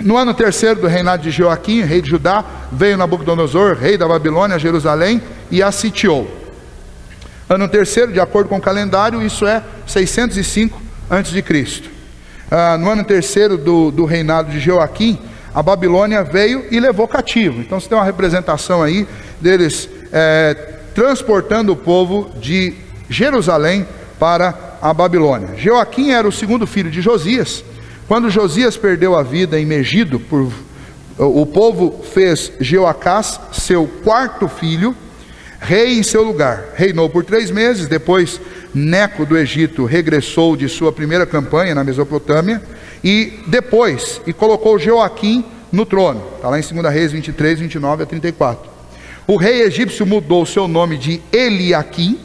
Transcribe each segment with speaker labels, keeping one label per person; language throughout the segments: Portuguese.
Speaker 1: No ano terceiro do reinado de Joaquim, rei de Judá, veio Nabucodonosor, rei da Babilônia, a Jerusalém, e a sitiou. Ano terceiro, de acordo com o calendário, isso é 605 a.C. No ano terceiro do reinado de Joaquim, a Babilônia veio e levou cativo. Então você tem uma representação aí deles transportando o povo de Jerusalém para a Babilônia. Joaquim era o segundo filho de Josias. Quando Josias perdeu a vida em Megido, o povo fez Jeoacás, seu quarto filho, rei em seu lugar. Reinou por 3 meses, depois Neco do Egito regressou de sua primeira campanha na Mesopotâmia, e colocou Joaquim no trono. Está lá em 2 Reis 23, 29 a 34. O rei egípcio mudou seu nome de Eliaquim,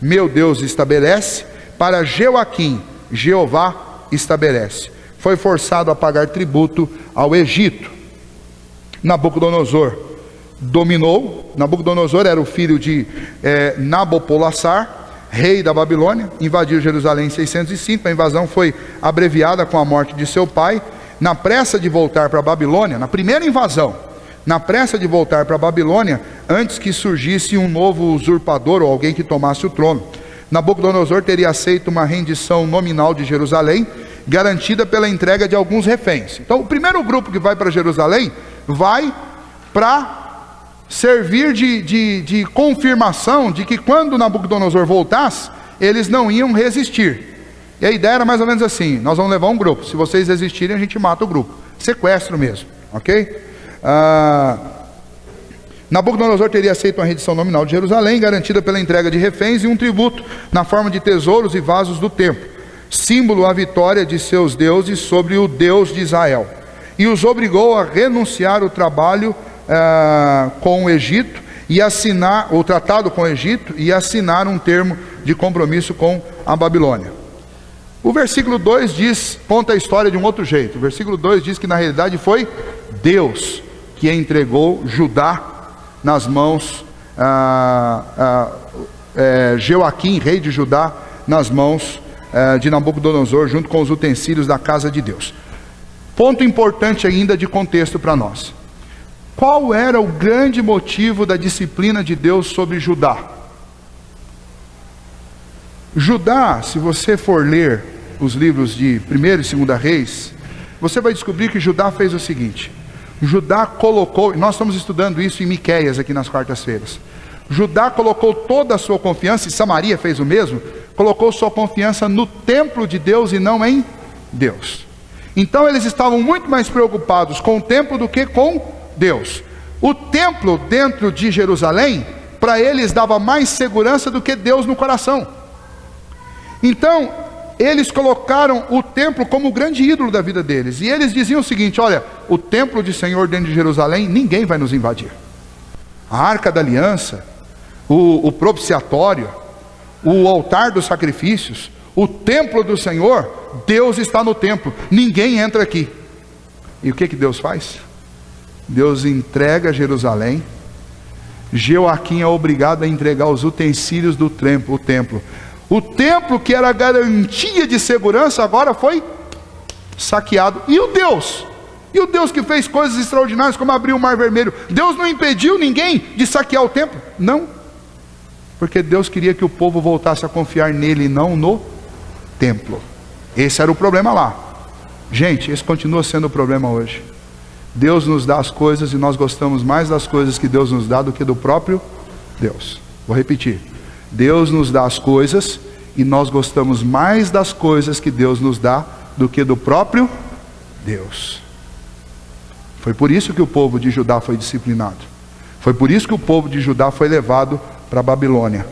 Speaker 1: meu Deus estabelece, para Joaquim, Jeová estabelece. Foi forçado a pagar tributo ao Egito. Nabucodonosor dominou. Nabucodonosor era o filho de Nabopolassar, rei da Babilônia, invadiu Jerusalém em 605. A invasão foi abreviada com a morte de seu pai. Na pressa de voltar para a Babilônia, na primeira invasão, na pressa de voltar para a Babilônia, antes que surgisse um novo usurpador ou alguém que tomasse o trono, Nabucodonosor teria aceito uma rendição nominal de Jerusalém, garantida pela entrega de alguns reféns. Então o primeiro grupo que vai para Jerusalém, vai para servir de confirmação de que quando Nabucodonosor voltasse, eles não iam resistir. E a ideia era mais ou menos assim: nós vamos levar um grupo, se vocês resistirem a gente mata o grupo, sequestro mesmo, ok? Nabucodonosor teria aceito uma rendição nominal de Jerusalém, garantida pela entrega de reféns e um tributo na forma de tesouros e vasos do templo, símbolo a vitória de seus deuses sobre o Deus de Israel, e os obrigou a renunciar o trabalho com o Egito e assinar o tratado com o Egito e assinar um termo de compromisso com a Babilônia. O versículo 2 conta a história de um outro jeito. O versículo 2 diz que na realidade foi Deus que entregou Judá nas mãos, Joaquim, rei de Judá, nas mãos de Nabucodonosor, junto com os utensílios da casa de Deus. Ponto importante ainda de contexto para nós: qual era o grande motivo da disciplina de Deus sobre Judá? Judá, se você for ler os livros de 1º e 2 Reis, você vai descobrir que Judá fez o seguinte: Judá colocou, nós estamos estudando isso em Miqueias aqui nas quartas-feiras, Judá colocou toda a sua confiança, e Samaria fez o mesmo, colocou sua confiança no templo de Deus e não em Deus. Então eles estavam muito mais preocupados com o templo do que com Deus. O templo dentro de Jerusalém, para eles dava mais segurança do que Deus no coração. Então eles colocaram o templo como o grande ídolo da vida deles, e eles diziam o seguinte: olha, o templo de Senhor dentro de Jerusalém, ninguém vai nos invadir. A arca da aliança, o propiciatório, o altar dos sacrifícios, o templo do Senhor, Deus está no templo, ninguém entra aqui. E o que Deus faz? Deus entrega Jerusalém. Joaquim é obrigado a entregar os utensílios do templo. O templo que era garantia de segurança agora foi saqueado. E o Deus que fez coisas extraordinárias, como abrir o Mar Vermelho, Deus não impediu ninguém de saquear o templo? Não, porque Deus queria que o povo voltasse a confiar nele e não no templo. Esse era o problema lá. Gente, esse continua sendo o problema hoje. Deus nos dá as coisas e nós gostamos mais das coisas que Deus nos dá do que do próprio Deus. Vou repetir: Deus nos dá as coisas e nós gostamos mais das coisas que Deus nos dá do que do próprio Deus. Foi por isso que o povo de Judá foi disciplinado. Foi por isso que o povo de Judá foi levado para a Babilônia,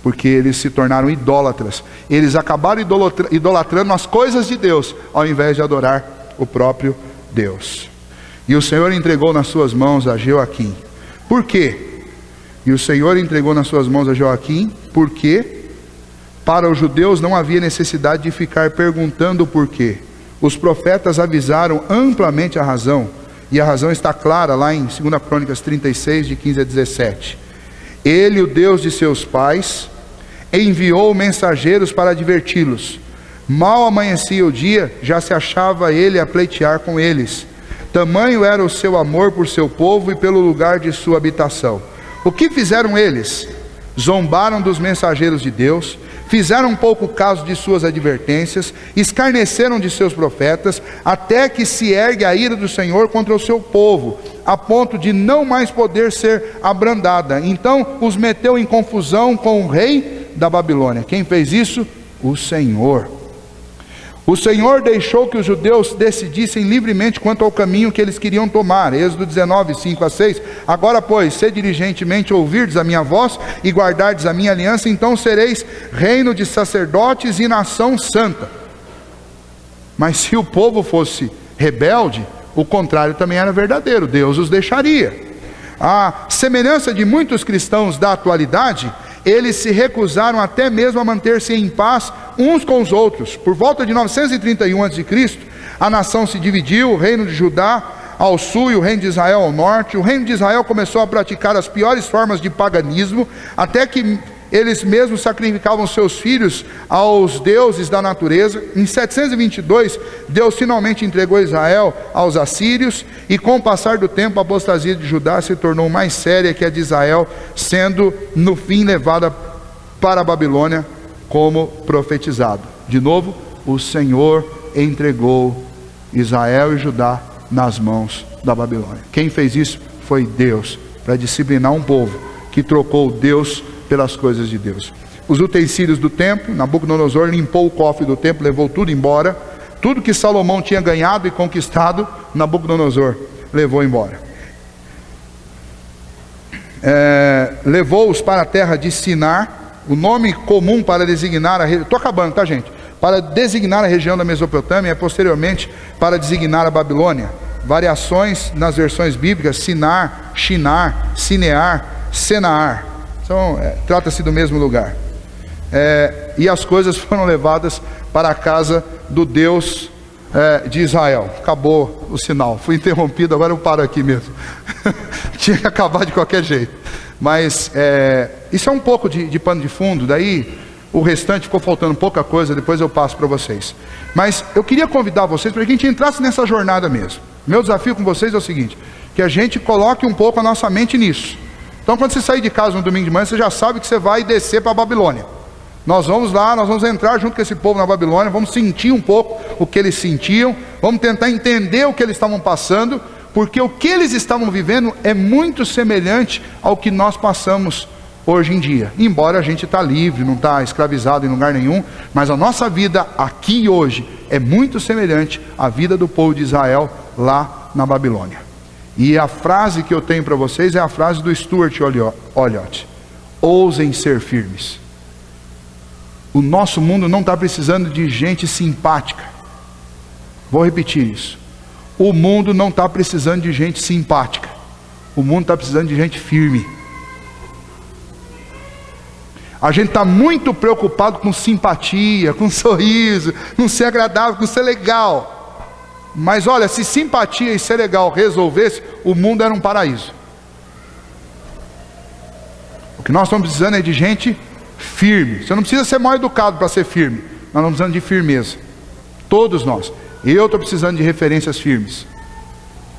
Speaker 1: porque eles se tornaram idólatras. Eles acabaram idolatrando as coisas de Deus, ao invés de adorar o próprio Deus. E o Senhor entregou nas suas mãos a Joaquim. Por quê? E o Senhor entregou nas suas mãos a Joaquim, porque para os judeus não havia necessidade de ficar perguntando o porquê. Os profetas avisaram amplamente a razão, e a razão está clara lá em 2 Crônicas 36, de 15 a 17. Ele, o Deus de seus pais, enviou mensageiros para adverti-los. Mal amanhecia o dia, já se achava ele a pleitear com eles. tamanho era o seu amor por seu povo e pelo lugar de sua habitação. O que fizeram eles? Zombaram dos mensageiros de Deus, fizeram pouco caso de suas advertências, escarneceram de seus profetas, até que se ergue a ira do Senhor contra o seu povo, a ponto de não mais poder ser abrandada. Então os meteu em confusão com o rei da Babilônia. Quem fez isso? O Senhor. O Senhor deixou que os judeus decidissem livremente quanto ao caminho que eles queriam tomar. Êxodo 19, 5 a 6. Agora, pois, se diligentemente ouvirdes a minha voz e guardardes a minha aliança, então sereis reino de sacerdotes e nação santa. Mas se o povo fosse rebelde, o contrário também era verdadeiro, Deus os deixaria. A semelhança de muitos cristãos da atualidade, eles se recusaram até mesmo a manter-se em paz uns com os outros. Por volta de 931 a.C., a nação se dividiu, o reino de Judá ao sul e o reino de Israel ao norte. O reino de Israel começou a praticar as piores formas de paganismo, até que eles mesmos sacrificavam seus filhos aos deuses da natureza. Em 722, Deus finalmente entregou Israel aos assírios, e com o passar do tempo, a apostasia de Judá se tornou mais séria que a de Israel, sendo no fim levada para a Babilônia, como profetizado. De novo, o Senhor entregou Israel e Judá nas mãos da Babilônia. Quem fez isso foi Deus, para disciplinar um povo que trocou Deus pelas coisas de Deus. Os utensílios do templo, Nabucodonosor limpou o cofre do templo, levou tudo embora. Tudo que Salomão tinha ganhado e conquistado, Nabucodonosor levou embora. Levou-os para a terra de Sinar, o nome comum para designar a região, estou acabando, tá, gente? Para designar a região da Mesopotâmia, posteriormente para designar a Babilônia. Variações nas versões bíblicas: Sinar, Shinar, Sinear, Senaar. Então, trata-se do mesmo lugar. E as coisas foram levadas para a casa do Deus de Israel. Acabou o sinal, fui interrompido, agora eu paro aqui mesmo. Tinha que acabar de qualquer jeito. Mas isso é um pouco de pano de fundo. Daí o restante ficou faltando pouca coisa, depois eu passo para vocês. Mas eu queria convidar vocês para que a gente entrasse nessa jornada mesmo. Meu desafio com vocês é o seguinte: que a gente coloque um pouco a nossa mente nisso. Então, quando você sair de casa no domingo de manhã, você já sabe que você vai descer para a Babilônia. Nós vamos lá, nós vamos entrar junto com esse povo na Babilônia, vamos sentir um pouco o que eles sentiam, vamos tentar entender o que eles estavam passando, porque o que eles estavam vivendo é muito semelhante ao que nós passamos hoje em dia. Embora a gente está livre, não está escravizado em lugar nenhum, mas a nossa vida aqui hoje é muito semelhante à vida do povo de Israel lá na Babilônia. E a frase que eu tenho para vocês é a frase do Stuart Olyott: ousem ser firmes. O nosso mundo não está precisando de gente simpática. Vou repetir isso. O mundo não está precisando de gente simpática. O mundo está precisando de gente firme. A gente está muito preocupado com simpatia, com sorriso, com ser agradável, com ser legal. Mas olha, se simpatia e ser legal resolvesse, o mundo era um paraíso. O que nós estamos precisando é de gente firme. Você não precisa ser mal educado para ser firme. Nós estamos precisando de firmeza. Todos nós. Eu estou precisando de referências firmes.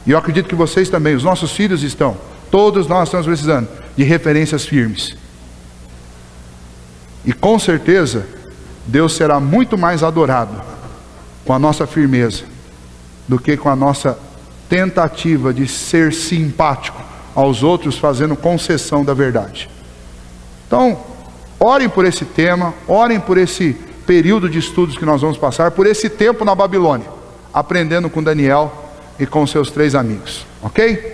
Speaker 1: E eu acredito que vocês também, os nossos filhos estão. Todos nós estamos precisando de referências firmes. E com certeza, Deus será muito mais adorado com a nossa firmeza do que com a nossa tentativa de ser simpático aos outros, fazendo concessão da verdade. Então, orem por esse tema, orem por esse período de estudos que nós vamos passar, por esse tempo na Babilônia, aprendendo com Daniel e com seus 3 amigos, ok?